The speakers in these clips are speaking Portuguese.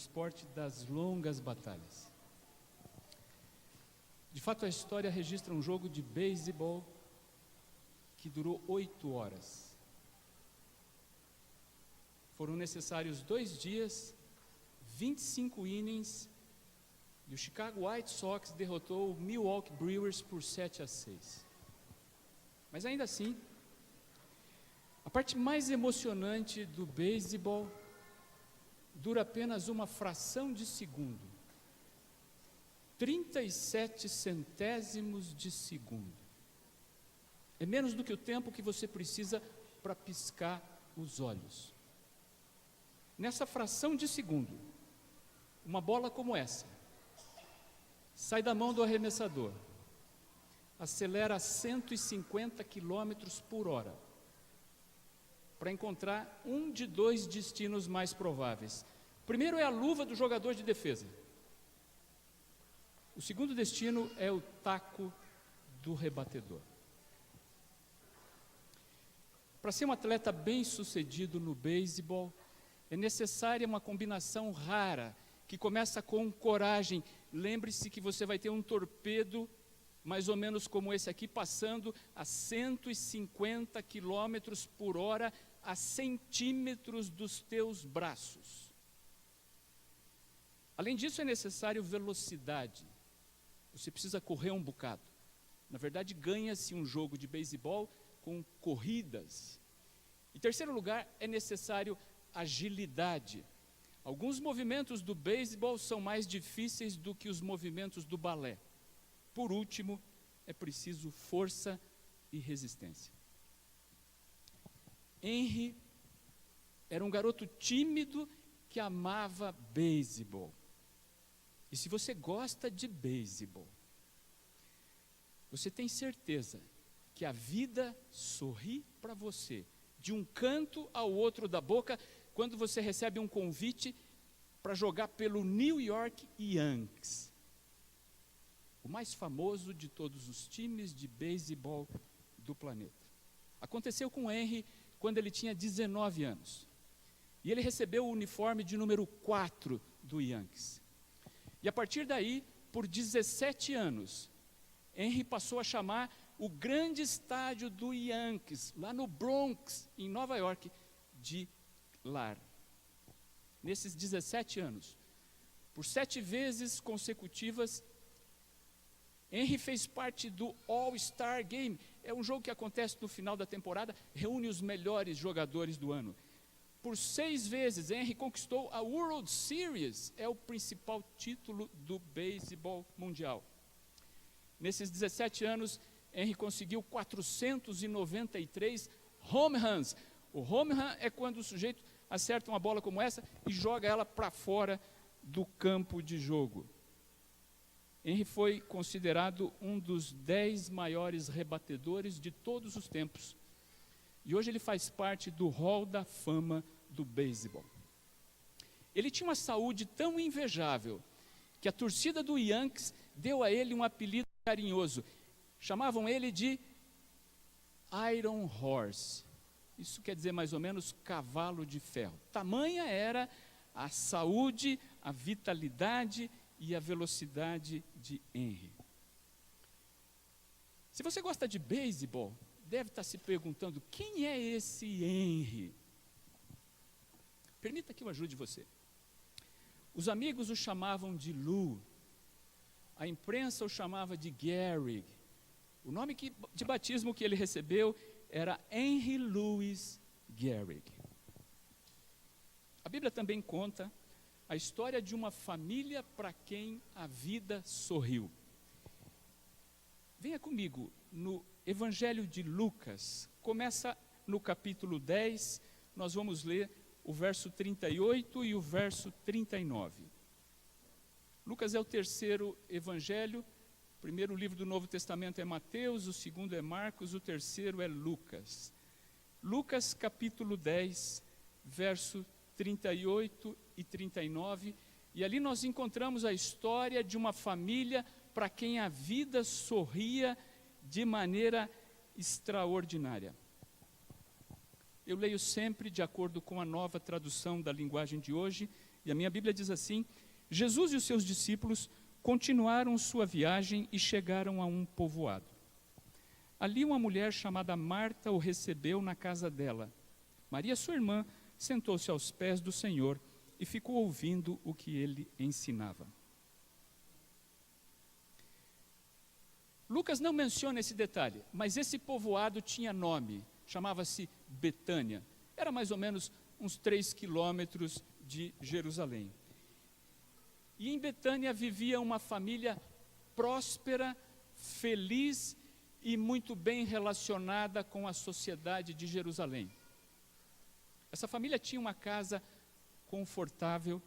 esporte das longas batalhas. De fato, a história registra um jogo de beisebol que durou 8 horas. Foram necessários 2 dias, 25 innings, e o Chicago White Sox derrotou o Milwaukee Brewers por 7-6. Mas ainda assim, a parte mais emocionante do beisebol dura apenas uma fração de segundo. 37 centésimos de segundo. É menos do que o tempo que você precisa para piscar os olhos. Nessa fração de segundo, uma bola como essa sai da mão do arremessador, acelera a 150 km por hora, para encontrar um de 2 destinos mais prováveis. O primeiro é a luva do jogador de defesa. O segundo destino é o taco do rebatedor. Para ser um atleta bem-sucedido no beisebol, é necessária uma combinação rara, que começa com coragem. Lembre-se que você vai ter um torpedo, mais ou menos como esse aqui, passando a 150 km por hora, a centímetros dos teus braços. Além disso, é necessário velocidade. Você precisa correr um bocado. Na verdade, ganha-se um jogo de beisebol com corridas. Em terceiro lugar, é necessário agilidade. Alguns movimentos do beisebol são mais difíceis do que os movimentos do balé. Por último, é preciso força e resistência. Henry era um garoto tímido que amava beisebol. E se você gosta de beisebol, você tem certeza que a vida sorri para você, de um canto ao outro da boca, quando você recebe um convite para jogar pelo New York Yankees, o mais famoso de todos os times de beisebol do planeta. Aconteceu com Henry quando ele tinha 19 anos. E ele recebeu o uniforme de número 4 do Yankees. E a partir daí, por 17 anos, Henry passou a chamar o grande estádio do Yankees, lá no Bronx, em Nova York, de lar. Nesses 17 anos, por 7 vezes consecutivas, Henry fez parte do All-Star Game. É um jogo que acontece no final da temporada, reúne os melhores jogadores do ano. Por 6 vezes, Henry conquistou a World Series, é o principal título do beisebol mundial. Nesses 17 anos, Henry conseguiu 493 home runs. O home run é quando o sujeito acerta uma bola como essa e joga ela para fora do campo de jogo. Henry foi considerado um dos 10 maiores rebatedores de todos os tempos. E hoje ele faz parte do Hall da Fama do beisebol. Ele tinha uma saúde tão invejável que a torcida do Yankees deu a ele um apelido carinhoso. Chamavam ele de Iron Horse. Isso quer dizer mais ou menos cavalo de ferro. Tamanha era a saúde, a vitalidade e a velocidade de Henry. Se você gosta de beisebol, deve estar se perguntando, quem é esse Henry? Permita que eu ajude você. Os amigos o chamavam de Lou, a imprensa o chamava de Gehrig. O nome de batismo que ele recebeu era Henry Louis Gehrig. A Bíblia também conta a história de uma família para quem a vida sorriu. Venha comigo no Evangelho de Lucas, começa no capítulo 10, nós vamos ler o verso 38 e o verso 39. Lucas é o terceiro evangelho, o primeiro livro do Novo Testamento é Mateus, o segundo é Marcos, o terceiro é Lucas. Lucas capítulo 10, verso 38 e 39, e ali nós encontramos a história de uma família para quem a vida sorria de maneira extraordinária. Eu leio sempre de acordo com a nova tradução da linguagem de hoje, E a minha Bíblia diz assim: Jesus e os seus discípulos continuaram sua viagem e chegaram a um povoado. Ali uma mulher chamada Marta o recebeu na casa dela. Maria, sua irmã, sentou-se aos pés do Senhor e ficou ouvindo o que ele ensinava. Lucas não menciona esse detalhe, mas esse povoado tinha nome, chamava-se Betânia. Era mais ou menos uns 3 quilômetros de Jerusalém. E em Betânia vivia uma família próspera, feliz e muito bem relacionada com a sociedade de Jerusalém. Essa família tinha uma casa confortável.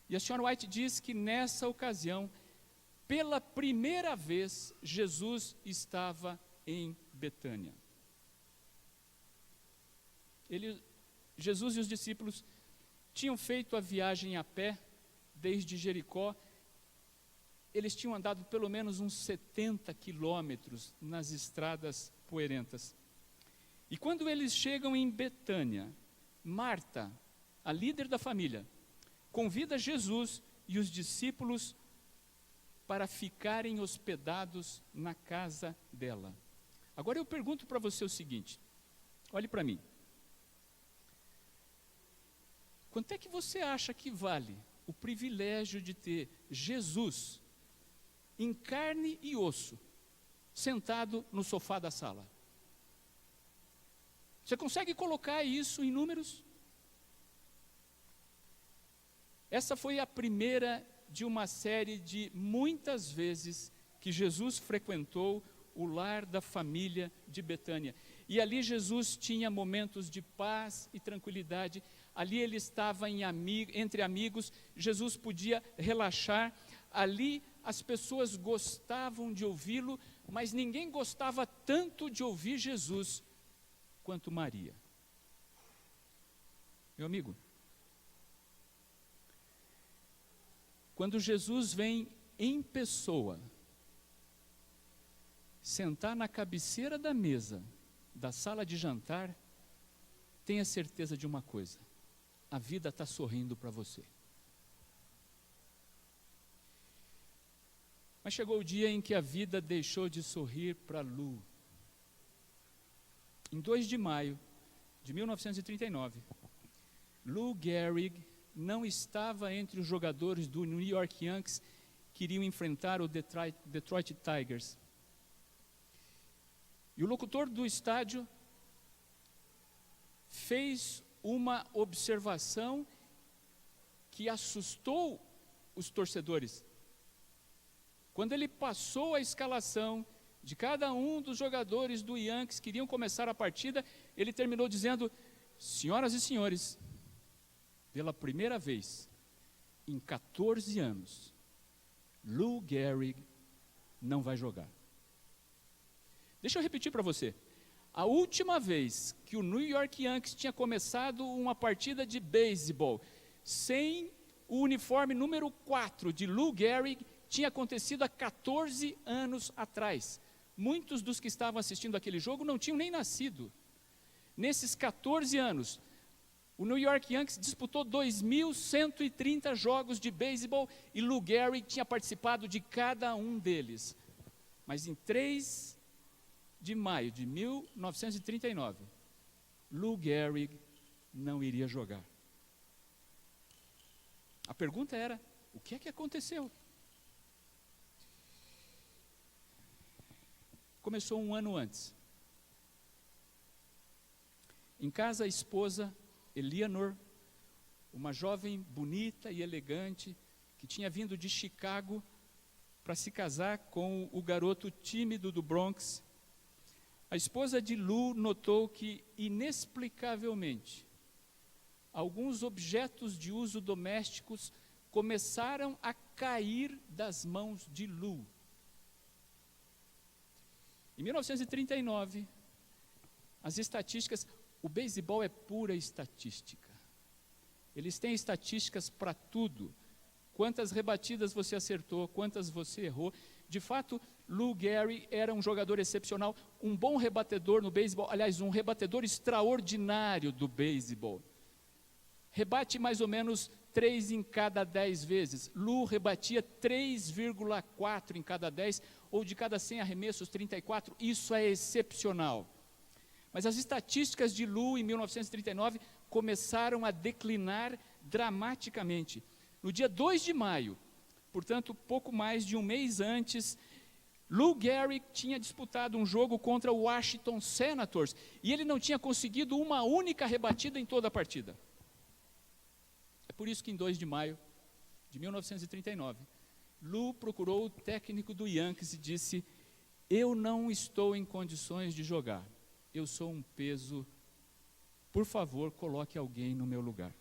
E a senhora White diz que nessa ocasião, pela primeira vez, Jesus estava em Betânia. Jesus e os discípulos tinham feito a viagem a pé desde Jericó. Eles tinham andado pelo menos uns 70 quilômetros nas estradas poeirentas. E quando eles chegam em Betânia, Marta, a líder da família, convida Jesus e os discípulos para ficarem hospedados na casa dela. Agora eu pergunto para você o seguinte, olhe para mim. Quanto é que você acha que vale o privilégio de ter Jesus em carne e osso, sentado no sofá da sala? Você consegue colocar isso em números? Essa foi a primeira de uma série de muitas vezes que Jesus frequentou o lar da família de Betânia. E ali Jesus tinha momentos de paz e tranquilidade. Ali ele estava entre amigos, Jesus podia relaxar. Ali as pessoas gostavam de ouvi-lo, mas ninguém gostava tanto de ouvir Jesus quanto Maria. Meu amigo, quando Jesus vem em pessoa, sentar na cabeceira da mesa da sala de jantar, tenha certeza de uma coisa: a vida está sorrindo para você. Mas chegou o dia em que a vida deixou de sorrir para Lu. Em 2 de maio de 1939, Lou Gehrig não estava entre os jogadores do New York Yankees que iriam enfrentar o Detroit Tigers. E o locutor do estádio fez uma observação que assustou os torcedores. Quando ele passou a escalação de cada um dos jogadores do Yankees que iriam começar a partida, ele terminou dizendo: senhoras e senhores, pela primeira vez em 14 anos, Lou Gehrig não vai jogar. Deixa eu repetir para você. A última vez que o New York Yankees tinha começado uma partida de beisebol sem o uniforme número 4 de Lou Gehrig tinha acontecido há 14 anos atrás. Muitos dos que estavam assistindo aquele jogo não tinham nem nascido. Nesses 14 anos, o New York Yankees disputou 2.130 jogos de beisebol e Lou Gehrig tinha participado de cada um deles. Mas em 3 de maio de 1939, Lou Gehrig não iria jogar. A pergunta era: o que é que aconteceu? Começou um ano antes. Em casa, a esposa Eleanor, uma jovem bonita e elegante, que tinha vindo de Chicago para se casar com o garoto tímido do Bronx, a esposa de Lou notou que, inexplicavelmente, alguns objetos de uso domésticos começaram a cair das mãos de Lou. Em 1939, as estatísticas, o beisebol é pura estatística. Eles têm estatísticas para tudo. Quantas rebatidas você acertou, quantas você errou. De fato, Lou Gehrig era um jogador excepcional, um bom rebatedor no beisebol, aliás, um rebatedor extraordinário do beisebol. Rebate mais ou menos 3 em cada 10 vezes. Lu rebatia 3,4 em cada 10, ou de cada 100 arremessos, 34. Isso é excepcional. Mas as estatísticas de Lu em 1939 começaram a declinar dramaticamente. No dia 2 de maio, portanto, pouco mais de um mês antes, Lou Gehrig tinha disputado um jogo contra o Washington Senators e ele não tinha conseguido uma única rebatida em toda a partida. É por isso que em 2 de maio de 1939, Lou procurou o técnico do Yankees e disse: eu não estou em condições de jogar, eu sou um peso, por favor, coloque alguém no meu lugar.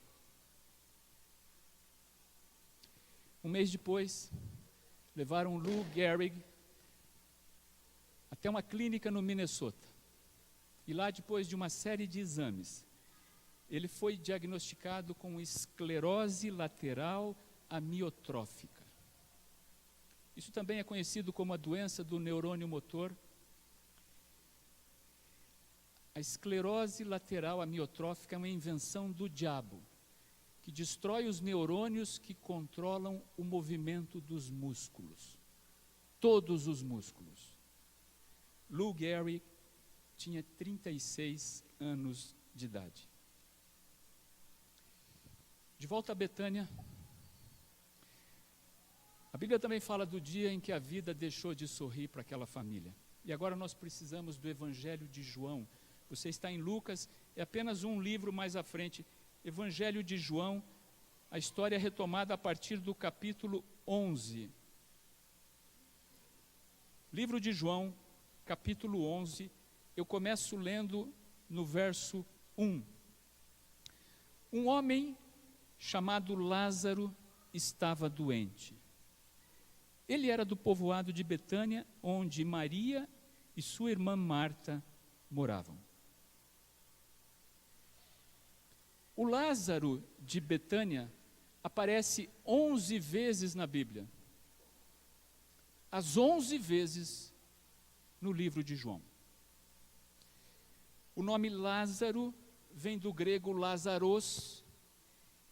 Um mês depois, levaram Lou Gehrig até uma clínica no Minnesota. E lá, depois de uma série de exames, ele foi diagnosticado com esclerose lateral amiotrófica. Isso também é conhecido como a doença do neurônio motor. A esclerose lateral amiotrófica é uma invenção do diabo, que destrói os neurônios que controlam o movimento dos músculos. Todos os músculos. Lou Gehrig tinha 36 anos de idade. De volta a Betânia, a Bíblia também fala do dia em que a vida deixou de sorrir para aquela família. E agora nós precisamos do Evangelho de João. Você está em Lucas, é apenas um livro mais à frente. Evangelho de João, a história é retomada a partir do capítulo 11. Livro de João, capítulo 11, eu começo lendo no verso 1. Um homem chamado Lázaro estava doente. Ele era do povoado de Betânia, onde Maria e sua irmã Marta moravam. O Lázaro de Betânia aparece 11 vezes na Bíblia. As 11 vezes no livro de João. O nome Lázaro vem do grego Lázaros,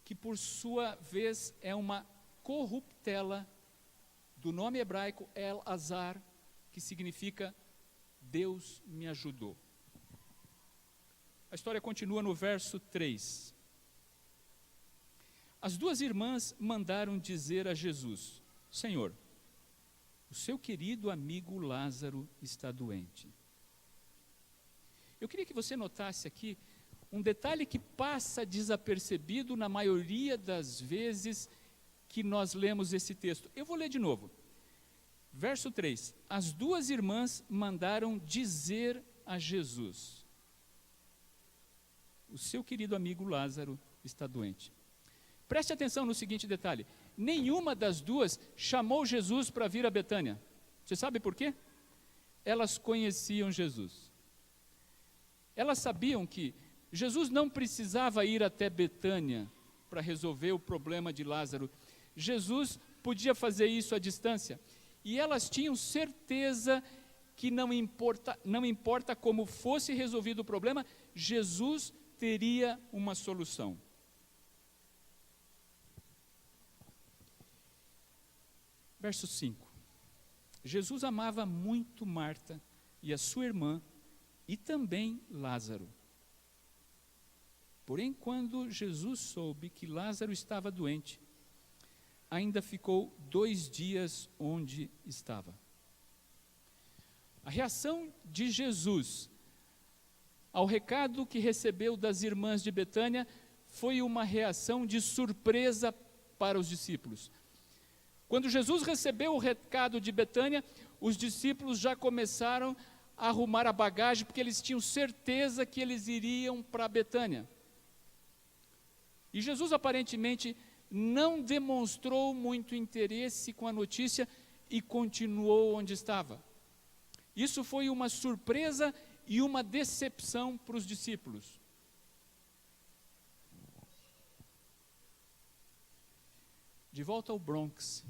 que por sua vez é uma corruptela do nome hebraico El-Azar, que significa Deus me ajudou. A história continua no verso 3. As duas irmãs mandaram dizer a Jesus: Senhor, o seu querido amigo Lázaro está doente. Eu queria que você notasse aqui um detalhe que passa desapercebido na maioria das vezes que nós lemos esse texto. Eu vou ler de novo. Verso 3. As duas irmãs mandaram dizer a Jesus: o seu querido amigo Lázaro está doente. Preste atenção no seguinte detalhe: nenhuma das duas chamou Jesus para vir a Betânia. Você sabe por quê? Elas conheciam Jesus. Elas sabiam que Jesus não precisava ir até Betânia para resolver o problema de Lázaro. Jesus podia fazer isso à distância. E elas tinham certeza que não importa como fosse resolvido o problema, Jesus teria uma solução. Verso 5. Jesus amava muito Marta e a sua irmã e também Lázaro. Porém, quando Jesus soube que Lázaro estava doente, ainda ficou 2 dias onde estava. A reação de Jesus ao recado que recebeu das irmãs de Betânia foi uma reação de surpresa para os discípulos. Quando Jesus recebeu o recado de Betânia, os discípulos já começaram a arrumar a bagagem, porque eles tinham certeza que eles iriam para Betânia. E Jesus aparentemente não demonstrou muito interesse com a notícia e continuou onde estava. Isso foi uma surpresa e uma decepção para os discípulos. De volta ao Bronx,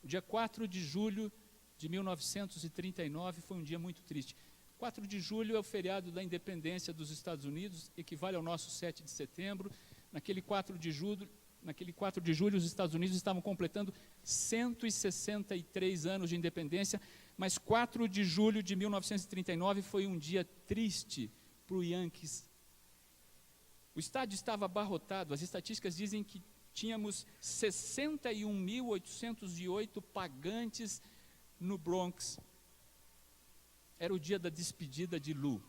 o dia 4 de julho de 1939 foi um dia muito triste. 4 de julho é o feriado da independência dos Estados Unidos, equivale ao nosso 7 de setembro. naquele 4 de julho, os Estados Unidos estavam completando 163 anos de independência, mas 4 de julho de 1939 foi um dia triste para o Yankees. O estádio estava abarrotado, as estatísticas dizem que tínhamos 61.808 pagantes no Bronx. Era o dia da despedida de Lou.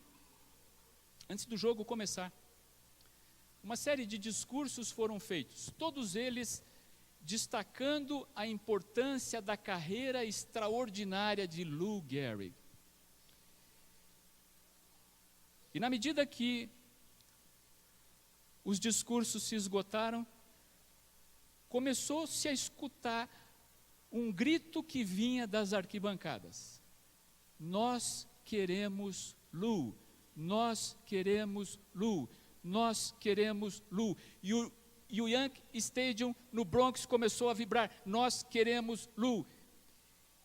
Antes do jogo começar, uma série de discursos foram feitos, todos eles destacando a importância da carreira extraordinária de Lou Gehrig. E na medida que os discursos se esgotaram, começou-se a escutar um grito que vinha das arquibancadas. Nós queremos Lou, nós queremos Lou, nós queremos Lou. E o Yankee Stadium no Bronx começou a vibrar, nós queremos Lou.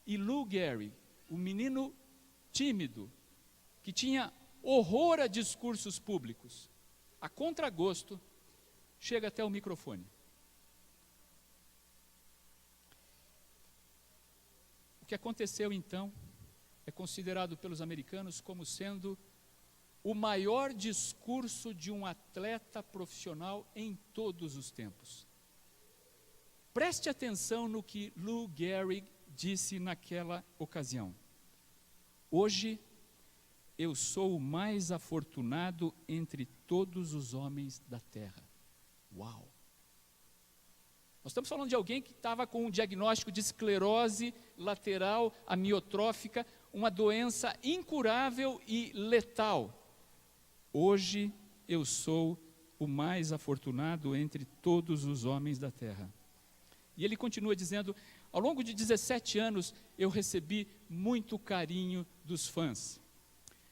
E Lou Gehrig, o menino tímido, que tinha horror a discursos públicos, a contragosto, chega até o microfone. O que aconteceu então é considerado pelos americanos como sendo o maior discurso de um atleta profissional em todos os tempos. Preste atenção no que Lou Gehrig disse naquela ocasião. Hoje, eu sou o mais afortunado entre todos os homens da terra. Uau! Nós estamos falando de alguém que estava com um diagnóstico de esclerose lateral amiotrófica, uma doença incurável e letal. Hoje eu sou o mais afortunado entre todos os homens da terra. E ele continua dizendo, ao longo de 17 anos eu recebi muito carinho dos fãs.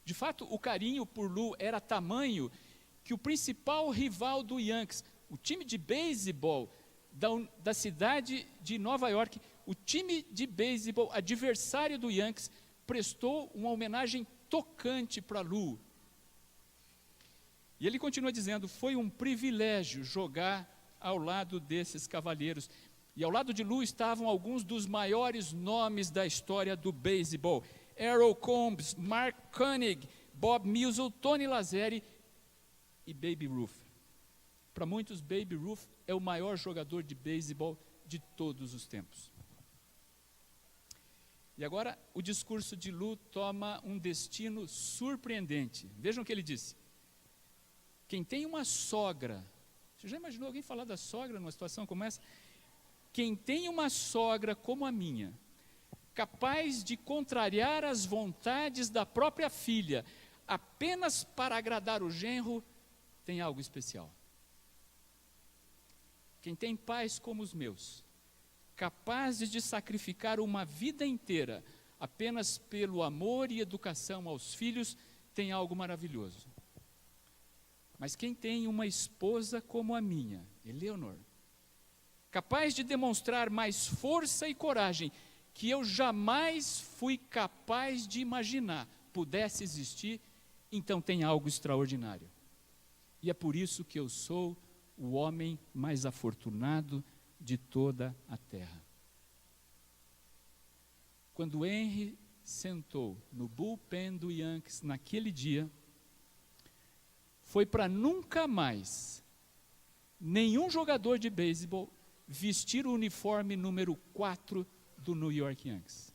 De fato, o carinho por Lou era tamanho que o principal rival do Yankees, o time de beisebol da cidade de Nova York, o time de beisebol adversário do Yankees, prestou uma homenagem tocante para Lou. E ele continua dizendo, foi um privilégio jogar ao lado desses cavalheiros. E ao lado de Lou estavam alguns dos maiores nomes da história do beisebol. Errol Combs, Mark Koenig, Bob Meusel, Tony Lazzeri e Babe Ruth. Para muitos, Babe Ruth é o maior jogador de beisebol de todos os tempos. E agora o discurso de Lou toma um destino surpreendente. Vejam o que ele disse. Quem tem uma sogra, você já imaginou alguém falar da sogra numa situação como essa? Quem tem uma sogra como a minha, capaz de contrariar as vontades da própria filha, apenas para agradar o genro, tem algo especial. Quem tem pais como os meus, capazes de sacrificar uma vida inteira apenas pelo amor e educação aos filhos, tem algo maravilhoso. Mas quem tem uma esposa como a minha, Eleonor, capaz de demonstrar mais força e coragem que eu jamais fui capaz de imaginar pudesse existir, então tem algo extraordinário. E é por isso que eu sou o homem mais afortunado de toda a terra. Quando Henry sentou no bullpen do Yankees naquele dia, foi para nunca mais nenhum jogador de beisebol vestir o uniforme número 4 do New York Yankees.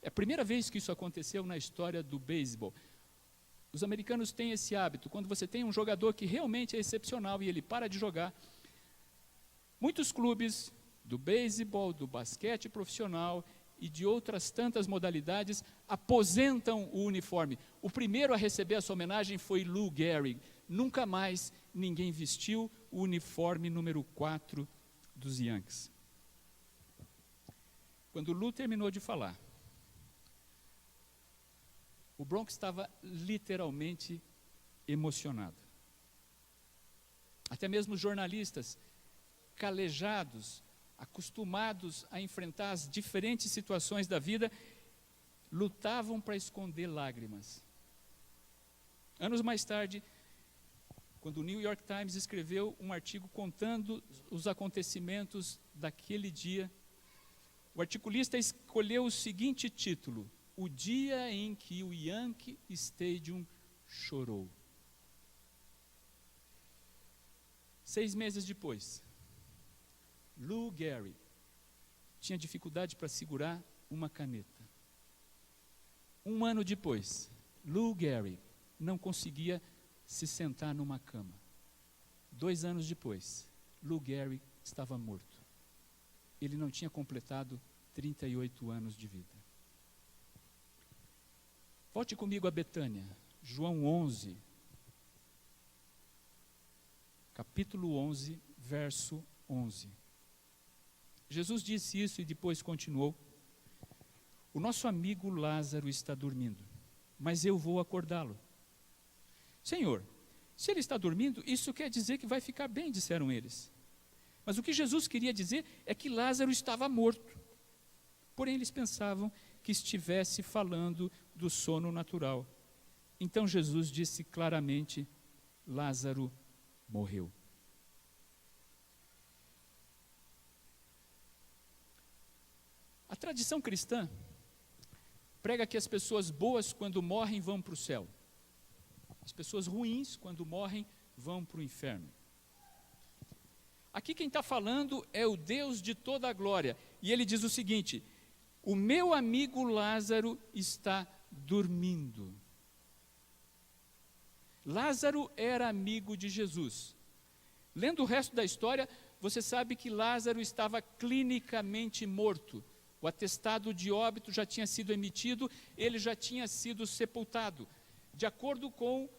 É a primeira vez que isso aconteceu na história do beisebol. Os americanos têm esse hábito, quando você tem um jogador que realmente é excepcional e ele para de jogar, muitos clubes do beisebol, do basquete profissional e de outras tantas modalidades aposentam o uniforme. O primeiro a receber essa homenagem foi Lou Gehrig. Nunca mais ninguém vestiu o uniforme número 4 dos Yankees. Quando Lou terminou de falar, o Bronx estava literalmente emocionado. Até mesmo os jornalistas, calejados, acostumados a enfrentar as diferentes situações da vida, lutavam para esconder lágrimas. Anos mais tarde, quando o New York Times escreveu um artigo contando os acontecimentos daquele dia, o articulista escolheu o seguinte título: O dia em que o Yankee Stadium chorou. 6 meses depois, Lou Gehrig tinha dificuldade para segurar uma caneta. 1 ano depois, Lou Gehrig não conseguia se sentar numa cama. 2 anos depois, Lou Gehrig estava morto. Ele não tinha completado 38 anos de vida. Volte comigo a Betânia, João 11, capítulo 11, verso 11. Jesus disse isso e depois continuou: O nosso amigo Lázaro está dormindo, mas eu vou acordá-lo. Senhor, se ele está dormindo, isso quer dizer que vai ficar bem, disseram eles. Mas o que Jesus queria dizer é que Lázaro estava morto. Porém, eles pensavam que estivesse falando do sono natural. Então Jesus disse claramente: Lázaro morreu. A tradição cristã prega que as pessoas boas, quando morrem, vão para o céu. As pessoas ruins, quando morrem, vão para o inferno. Aqui quem está falando é o Deus de toda a glória. E ele diz o seguinte: o meu amigo Lázaro está dormindo. Lázaro era amigo de Jesus. Lendo o resto da história, você sabe que Lázaro estava clinicamente morto. O atestado de óbito já tinha sido emitido, ele já tinha sido sepultado. De acordo com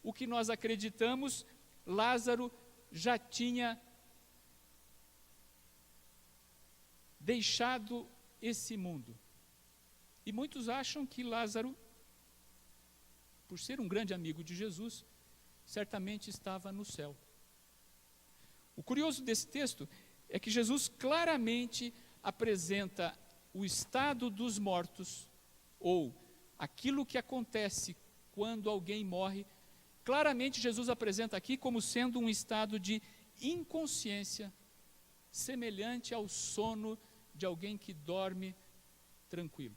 o que nós acreditamos, Lázaro já tinha deixado esse mundo. E muitos acham que Lázaro, por ser um grande amigo de Jesus, certamente estava no céu. O curioso desse texto é que Jesus claramente apresenta o estado dos mortos, ou aquilo que acontece quando alguém morre. Claramente Jesus apresenta aqui como sendo um estado de inconsciência, semelhante ao sono de alguém que dorme tranquilo.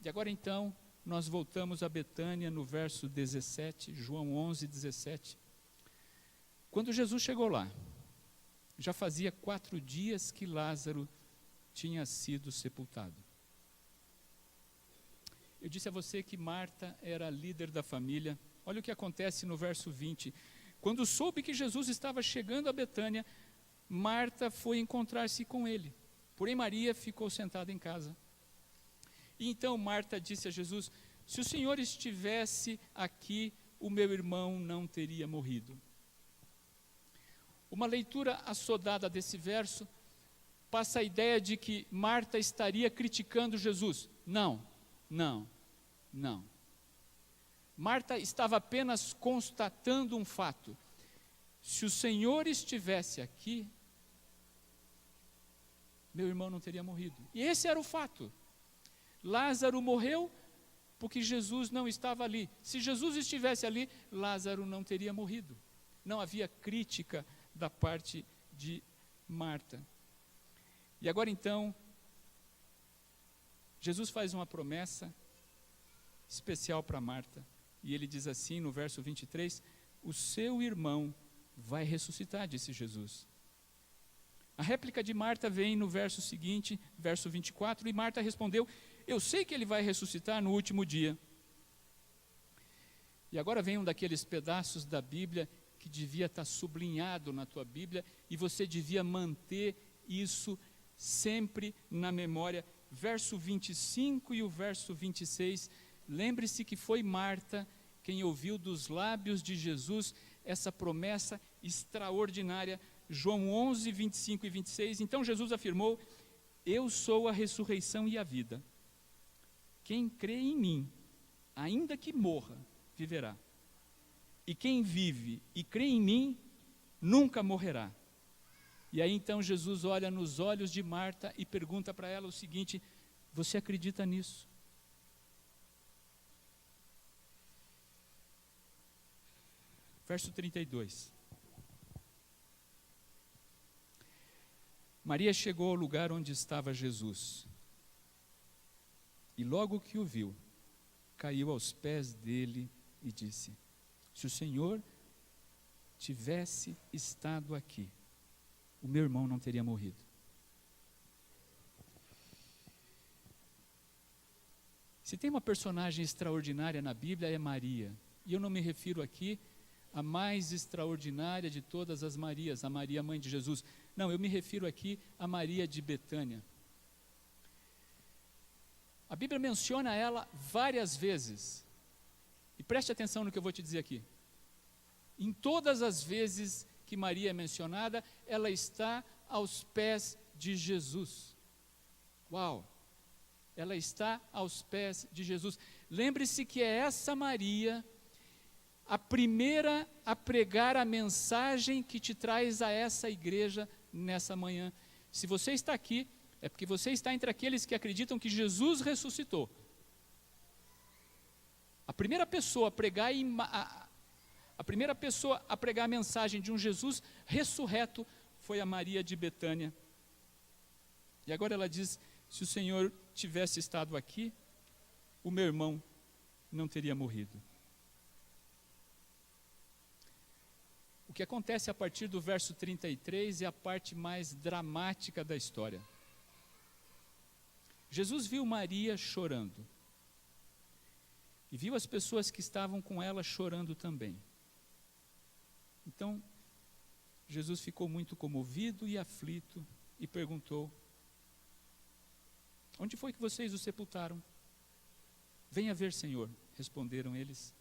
E agora então, nós voltamos a Betânia no verso 17, João 11, 17. Quando Jesus chegou lá, já fazia 4 dias que Lázaro tinha sido sepultado. Eu disse a você que Marta era a líder da família. Olha o que acontece no verso 20. Quando soube que Jesus estava chegando a Betânia, Marta foi encontrar-se com ele. Porém Maria ficou sentada em casa. E então Marta disse a Jesus: se o Senhor estivesse aqui, o meu irmão não teria morrido. Uma leitura assodada desse verso passa a ideia de que Marta estaria criticando Jesus. Não. Marta estava apenas constatando um fato. Se o Senhor estivesse aqui, meu irmão não teria morrido. E esse era o fato. Lázaro morreu porque Jesus não estava ali. Se Jesus estivesse ali, Lázaro não teria morrido. Não havia crítica da parte de Marta. E agora então, Jesus faz uma promessa especial para Marta. E ele diz assim no verso 23, o seu irmão vai ressuscitar, disse Jesus. A réplica de Marta vem no verso seguinte, verso 24, e Marta respondeu: eu sei que ele vai ressuscitar no último dia. E agora vem um daqueles pedaços da Bíblia que devia estar sublinhado na tua Bíblia, e você devia manter isso sempre na memória. Verso 25 e o verso 26, lembre-se que foi Marta quem ouviu dos lábios de Jesus essa promessa extraordinária. João 11, 25 e 26, então Jesus afirmou: eu sou a ressurreição e a vida. Quem crê em mim, ainda que morra, viverá. E quem vive e crê em mim, nunca morrerá. E aí então Jesus olha nos olhos de Marta e pergunta para ela o seguinte: você acredita nisso? verso 32. Maria chegou ao lugar onde estava Jesus. E logo que o viu, caiu aos pés dele e disse: se o Senhor tivesse estado aqui, o meu irmão não teria morrido. Se tem uma personagem extraordinária na Bíblia, é Maria. E eu não me refiro aqui à mais extraordinária de todas as Marias, a Maria, mãe de Jesus. Não, eu me refiro aqui a Maria de Betânia. A Bíblia menciona ela várias vezes. E preste atenção no que eu vou te dizer aqui. Em todas as vezes que Maria é mencionada, ela está aos pés de Jesus. Uau! Ela está aos pés de Jesus. Lembre-se que é essa Maria a primeira a pregar a mensagem que te traz a essa igreja nessa manhã. Se você está aqui, é porque você está entre aqueles que acreditam que Jesus ressuscitou. A primeira pessoa a pregar a mensagem de um Jesus ressurreto foi a Maria de Betânia. E agora ela diz: se o Senhor tivesse estado aqui, o meu irmão não teria morrido. O que acontece a partir do verso 33 é a parte mais dramática da história. Jesus viu Maria chorando. E viu as pessoas que estavam com ela chorando também. Então, Jesus ficou muito comovido e aflito e perguntou: onde foi que vocês o sepultaram? Venha ver, Senhor, responderam eles.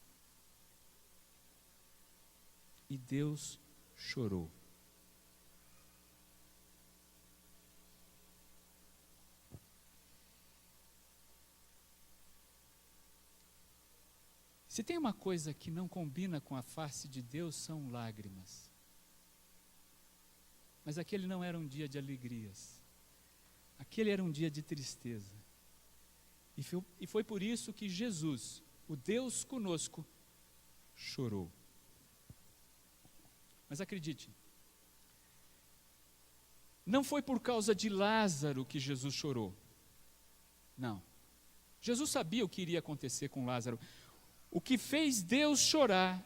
E Deus chorou. Se tem uma coisa que não combina com a face de Deus, são lágrimas. Mas aquele não era um dia de alegrias. Aquele era um dia de tristeza. E foi por isso que Jesus, o Deus conosco, chorou. Mas acredite, não foi por causa de Lázaro que Jesus chorou. Não. Jesus sabia o que iria acontecer com Lázaro. O que fez Deus chorar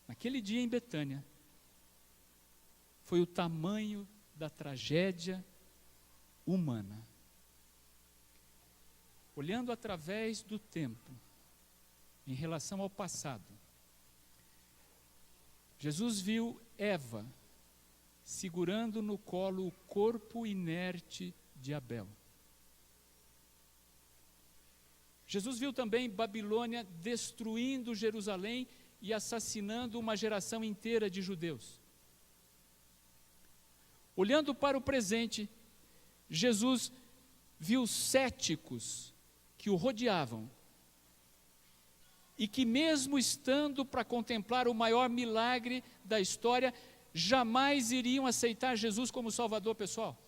naquele dia em Betânia foi o tamanho da tragédia humana. Olhando através do tempo, em relação ao passado, Jesus viu Eva segurando no colo o corpo inerte de Abel. Jesus viu também Babilônia destruindo Jerusalém e assassinando uma geração inteira de judeus. Olhando para o presente, Jesus viu céticos que o rodeavam e que, mesmo estando para contemplar o maior milagre da história, jamais iriam aceitar Jesus como Salvador pessoal.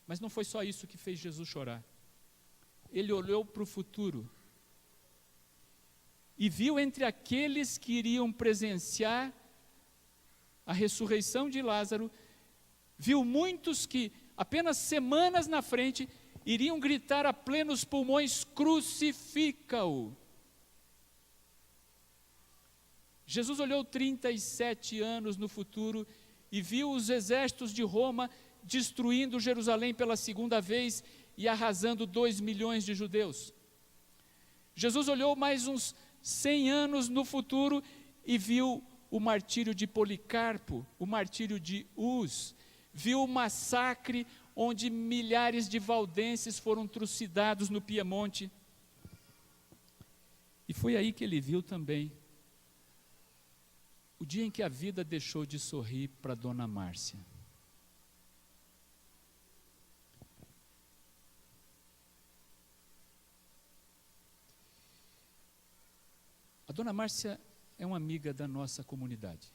Mas não foi só isso que fez Jesus chorar. Ele olhou para o futuro e viu entre aqueles que iriam presenciar a ressurreição de Lázaro, viu muitos que, apenas semanas na frente, iriam gritar a plenos pulmões: crucifica-o. Jesus olhou 37 anos no futuro e viu os exércitos de Roma destruindo Jerusalém pela segunda vez e arrasando 2 milhões de judeus. Jesus olhou mais uns 100 anos no futuro e viu o martírio de Policarpo, o martírio de Hus, viu o massacre onde milhares de valdenses foram trucidados no Piemonte. E foi aí que ele viu também o dia em que a vida deixou de sorrir para Dona Márcia. A Dona Márcia é uma amiga da nossa comunidade.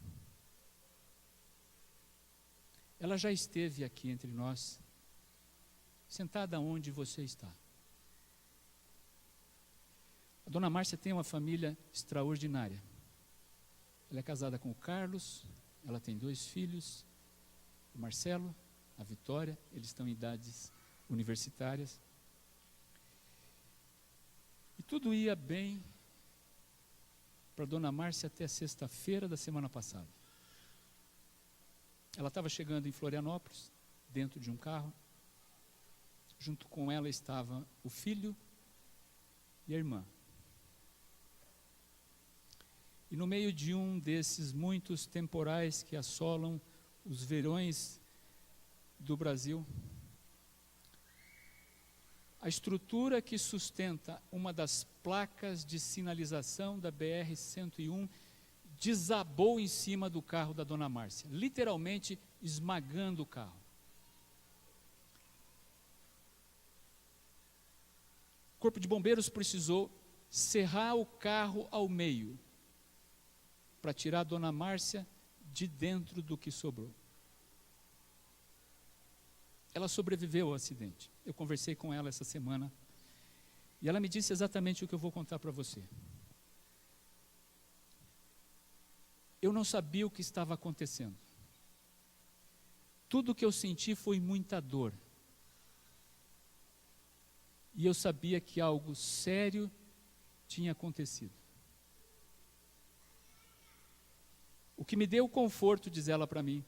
Ela já esteve aqui entre nós, sentada onde você está. A dona Márcia tem uma família extraordinária. Ela é casada com o Carlos, ela tem 2 filhos, o Marcelo, a Vitória, eles estão em idades universitárias. E tudo ia bem para a dona Márcia até sexta-feira da semana passada. Ela estava chegando em Florianópolis, dentro de um carro. Junto com ela estava o filho e a irmã. E no meio de um desses muitos temporais que assolam os verões do Brasil, a estrutura que sustenta uma das placas de sinalização da BR-101 desabou em cima do carro da dona Márcia, literalmente esmagando o carro. O Corpo de Bombeiros precisou serrar o carro ao meio para tirar a dona Márcia de dentro do que sobrou. Ela sobreviveu ao acidente. Eu conversei com ela essa semana e ela me disse exatamente o que eu vou contar para você. Eu não sabia o que estava acontecendo. Tudo o que eu senti foi muita dor. E eu sabia que algo sério tinha acontecido. O que me deu conforto, diz ela para mim,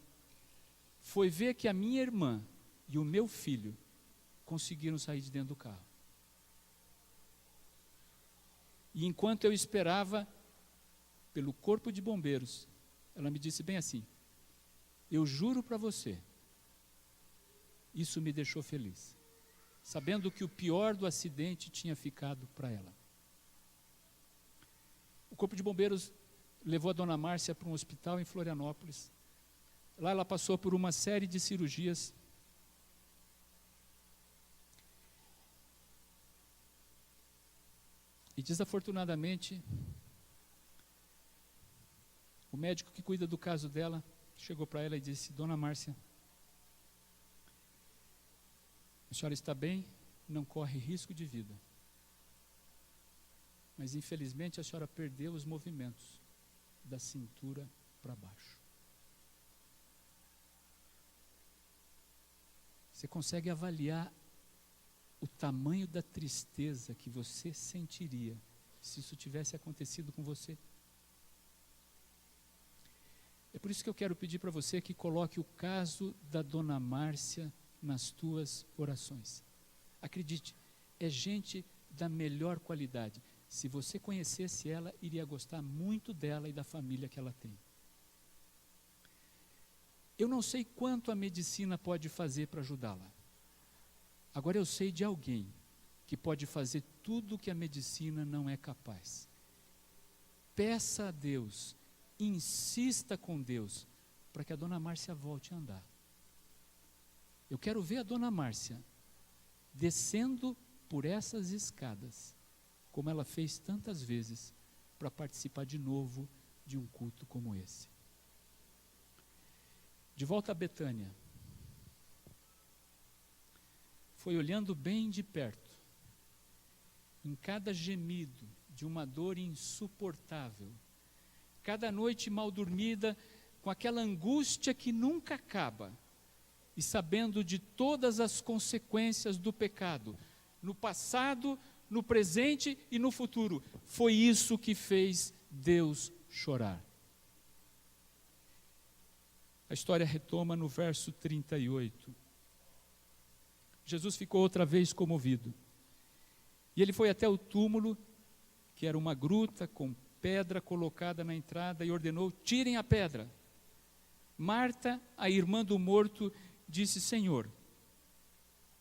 foi ver que a minha irmã e o meu filho conseguiram sair de dentro do carro. E enquanto eu esperava pelo Corpo de Bombeiros, ela me disse bem assim: eu juro para você, isso me deixou feliz, sabendo que o pior do acidente tinha ficado para ela. O Corpo de Bombeiros levou a dona Márcia para um hospital em Florianópolis. Lá ela passou por uma série de cirurgias. E desafortunadamente, o médico que cuida do caso dela chegou para ela e disse: dona Márcia, a senhora está bem, não corre risco de vida. Mas infelizmente a senhora perdeu os movimentos da cintura para baixo. Você consegue avaliar o tamanho da tristeza que você sentiria se isso tivesse acontecido com você? É por isso que eu quero pedir para você que coloque o caso da dona Márcia nas tuas orações. Acredite, é gente da melhor qualidade. Se você conhecesse ela, iria gostar muito dela e da família que ela tem. Eu não sei quanto a medicina pode fazer para ajudá-la. Agora eu sei de alguém que pode fazer tudo que a medicina não é capaz. Peça a Deus, insista com Deus, para que a dona Márcia volte a andar. Eu quero ver a dona Márcia descendo por essas escadas, como ela fez tantas vezes, para participar de novo de um culto como esse. De volta a Betânia, foi olhando bem de perto, em cada gemido de uma dor insuportável, cada noite mal dormida, com aquela angústia que nunca acaba, e sabendo de todas as consequências do pecado, no passado, no presente e no futuro. Foi isso que fez Deus chorar. A história retoma no verso 38. Jesus ficou outra vez comovido. E ele foi até o túmulo, que era uma gruta com pedra colocada na entrada, e ordenou: tirem a pedra. Marta, a irmã do morto, disse: Senhor,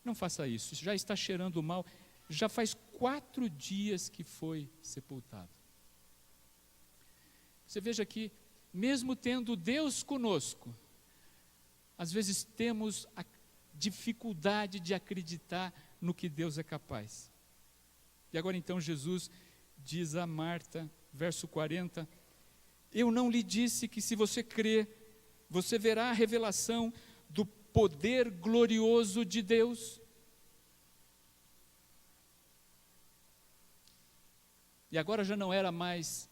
não faça isso, já está cheirando mal, já faz 4 dias que foi sepultado. Você veja que, mesmo tendo Deus conosco, às vezes temos a dificuldade de acreditar no que Deus é capaz. E agora então Jesus diz a Marta, verso 40, eu não lhe disse que se você crer, você verá a revelação do poder glorioso de Deus? E agora já não era mais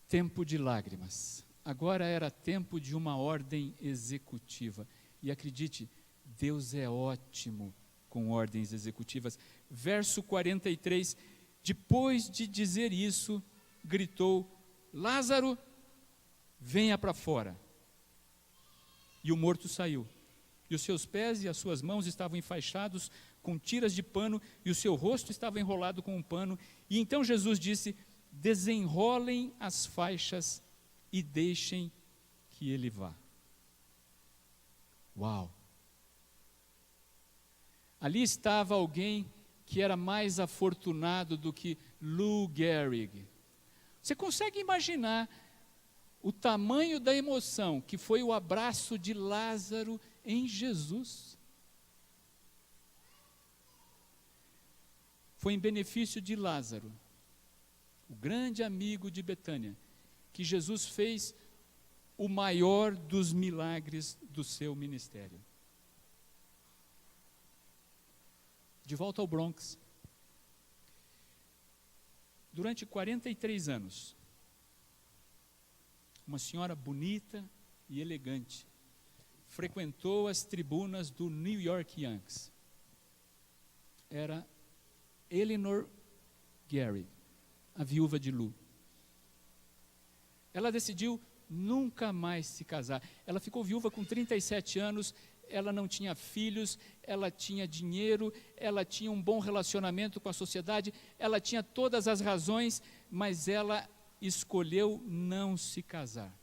tempo de lágrimas. Agora era tempo de uma ordem executiva. E acredite, Deus é ótimo com ordens executivas. Verso 43, depois de dizer isso, gritou: Lázaro, venha para fora. E o morto saiu. E os seus pés e as suas mãos estavam enfaixados com tiras de pano, e o seu rosto estava enrolado com um pano. E então Jesus disse: desenrolem as faixas e deixem que ele vá. Uau! Ali estava alguém que era mais afortunado do que Lou Gehrig. Você consegue imaginar o tamanho da emoção que foi o abraço de Lázaro em Jesus? Foi em benefício de Lázaro, o grande amigo de Betânia, que Jesus fez o maior dos milagres do seu ministério. De volta ao Bronx. Durante 43 anos, uma senhora bonita e elegante frequentou as tribunas do New York Yankees. Era Eleanor Gehrig, a viúva de Lou. Ela decidiu nunca mais se casar. Ela ficou viúva com 37 anos, ela não tinha filhos, ela tinha dinheiro, ela tinha um bom relacionamento com a sociedade, ela tinha todas as razões, mas ela escolheu não se casar.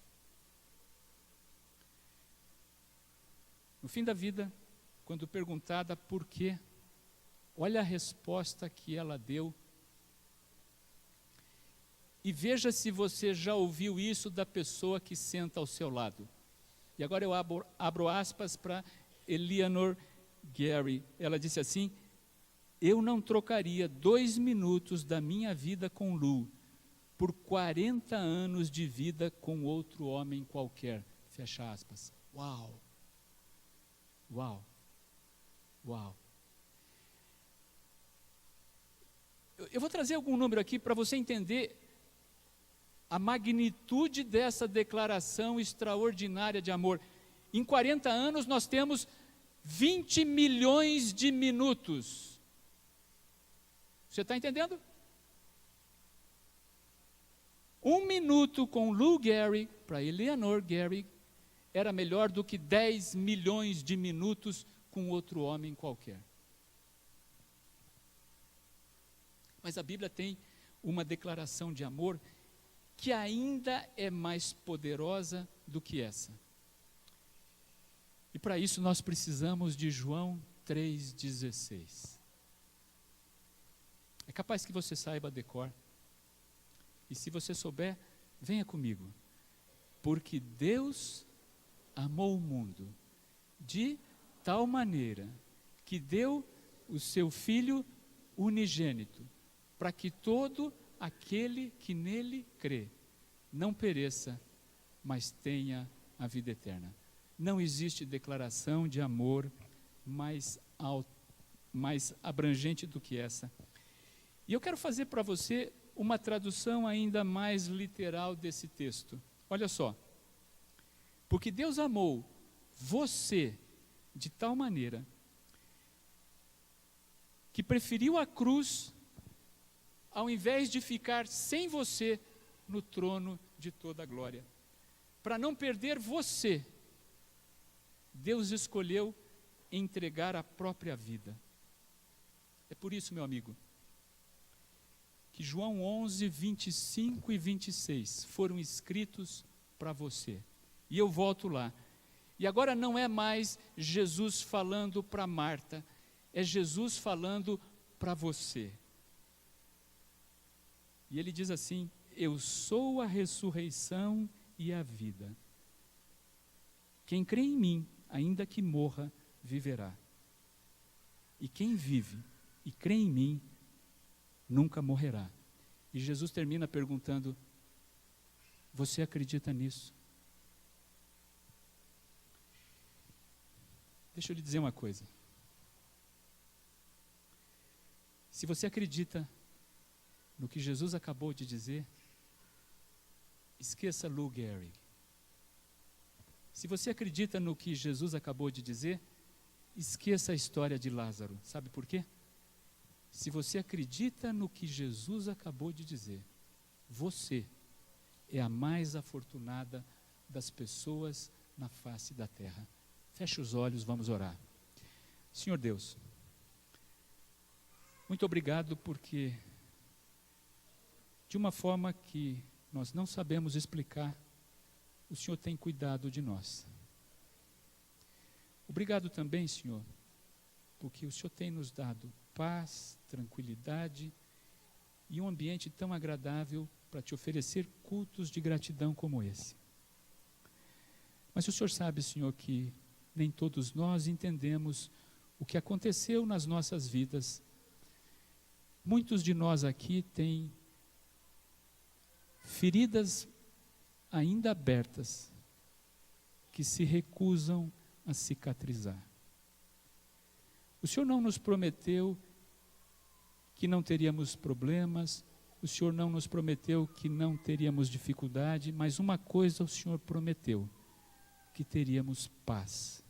No fim da vida, quando perguntada por quê, olha a resposta que ela deu. E veja se você já ouviu isso da pessoa que senta ao seu lado. E agora eu abro aspas para Eleanor Gehrig. Ela disse assim: eu não trocaria 2 minutos da minha vida com Lou por 40 anos de vida com outro homem qualquer. Fecha aspas. Uau! Uau! Uau! Eu vou trazer algum número aqui para você entender a magnitude dessa declaração extraordinária de amor. Em 40 anos nós temos 20 milhões de minutos. Você está entendendo? 1 minuto com Lou Gehrig, para Eleanor Gehrig, era melhor do que 10 milhões de minutos com outro homem qualquer. Mas a Bíblia tem uma declaração de amor que ainda é mais poderosa do que essa. E para isso nós precisamos de João 3,16. É capaz que você saiba de cor. E se você souber, venha comigo. Porque Deus amou o mundo de tal maneira que deu o seu Filho unigênito, para que todo aquele que nele crê não pereça, mas tenha a vida eterna. Não existe declaração de amor mais abrangente do que essa. E eu quero fazer para você uma tradução ainda mais literal desse texto. Olha só. Porque Deus amou você de tal maneira que preferiu a cruz ao invés de ficar sem você no trono de toda a glória. Para não perder você, Deus escolheu entregar a própria vida. É por isso, meu amigo, que João 11, 25 e 26 foram escritos para você. E eu volto lá. E agora não é mais Jesus falando para Marta, é Jesus falando para você. E ele diz assim: eu sou a ressurreição e a vida. Quem crê em mim, ainda que morra, viverá. E quem vive e crê em mim, nunca morrerá. E Jesus termina perguntando: você acredita nisso? Deixa eu lhe dizer uma coisa. Se você acredita no que Jesus acabou de dizer, esqueça Lou Gehrig. Se você acredita no que Jesus acabou de dizer, esqueça a história de Lázaro. Sabe por quê? Se você acredita no que Jesus acabou de dizer, você é a mais afortunada das pessoas na face da terra. Feche os olhos, vamos orar. Senhor Deus, muito obrigado porque, de uma forma que nós não sabemos explicar, o Senhor tem cuidado de nós. Obrigado também, Senhor, porque o Senhor tem nos dado paz, tranquilidade e um ambiente tão agradável para te oferecer cultos de gratidão como esse. Mas o Senhor sabe, Senhor, que nem todos nós entendemos o que aconteceu nas nossas vidas. Muitos de nós aqui têm feridas ainda abertas que se recusam a cicatrizar. O Senhor não nos prometeu que não teríamos problemas, o Senhor não nos prometeu que não teríamos dificuldade, mas uma coisa o Senhor prometeu, que teríamos paz.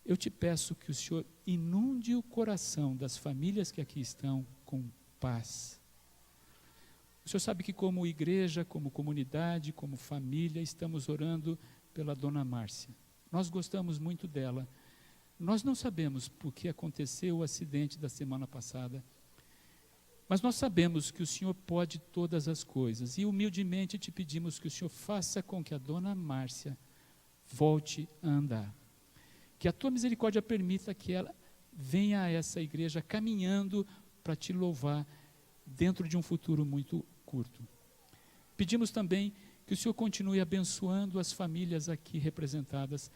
Eu te peço que o Senhor inunde o coração das famílias que aqui estão com paz. O Senhor sabe que como igreja, como comunidade, como família, estamos orando pela Dona Márcia. Nós gostamos muito dela. Nós não sabemos por que aconteceu o acidente da semana passada, mas nós sabemos que o Senhor pode todas as coisas e humildemente te pedimos que o Senhor faça com que a Dona Márcia volte a andar. Que a tua misericórdia permita que ela venha a essa igreja caminhando para te louvar dentro de um futuro muito curto. Pedimos também que o Senhor continue abençoando as famílias aqui representadas.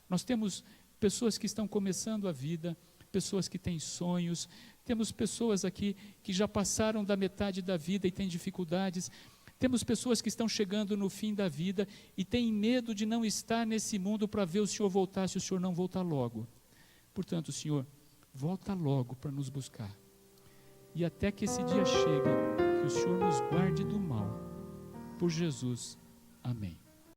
Nós temos pessoas que estão começando a vida, pessoas que têm sonhos, temos pessoas aqui que já passaram da metade da vida e têm dificuldades, temos pessoas que estão chegando no fim da vida e têm medo de não estar nesse mundo para ver o Senhor voltar, se o Senhor não voltar logo. Portanto, Senhor, volta logo para nos buscar. E até que esse dia chegue, que o Senhor nos guarde do mal. Por Jesus. Amém.